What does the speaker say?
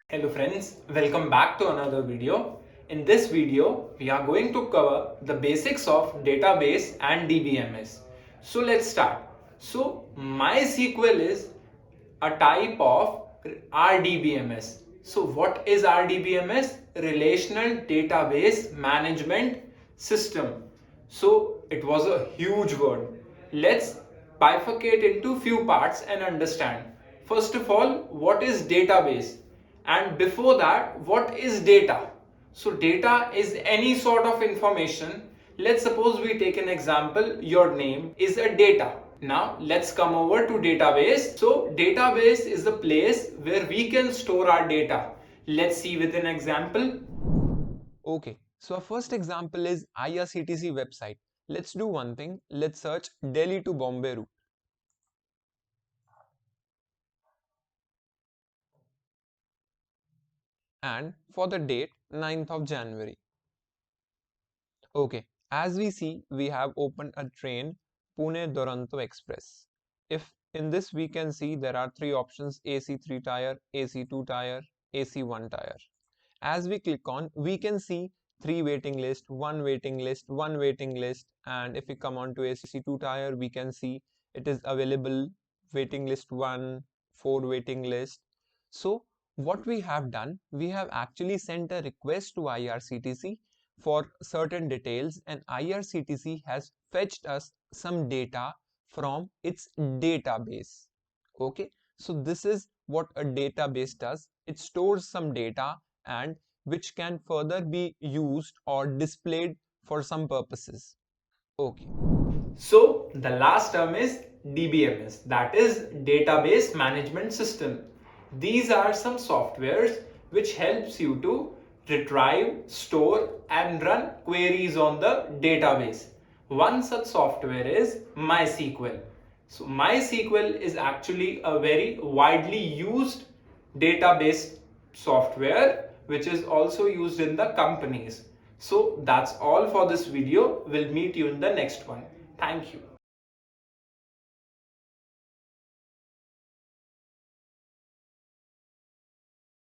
Hello friends, welcome back to another video. In this video, we are going to cover the basics of database and DBMS. So let's start. So MySQL is a type of RDBMS. So what is RDBMS? Relational Database Management System. So it was a huge word. Let's bifurcate into few parts and understand. First of all, what is database? And before that, what is data? So data is any sort of information. Let's suppose we take an example, your name is a data. Now let's come over to database. So database is the place where we can store our data. Let's see with an example. Okay, so our first example is IRCTC website. Let's do one thing. Let's search Delhi to Bombay route. And for the date 9th of January. Okay, as we see, we have opened a train Pune Duronto Express. If in this we can see there are three options: AC 3 tire, AC 2 tire, AC 1 tire. As we click on, we can see three waiting list, one waiting list, one waiting list, and if we come on to AC2 tire, we can see it is available waiting list 1, 4 waiting list. So what we have done, we have actually sent a request to IRCTC for certain details, and IRCTC has fetched us some data from its database. Okay, so this is what a database does. It stores some data and which can further be used or displayed for some purposes. Okay. So the last term is DBMS, that is Database Management System. These are some softwares which helps you to retrieve, store and run queries on the database. One such software is MySQL. So MySQL is actually a very widely used database software which is also used in the companies. So that's all for this video. We'll meet you in the next one. Thank you.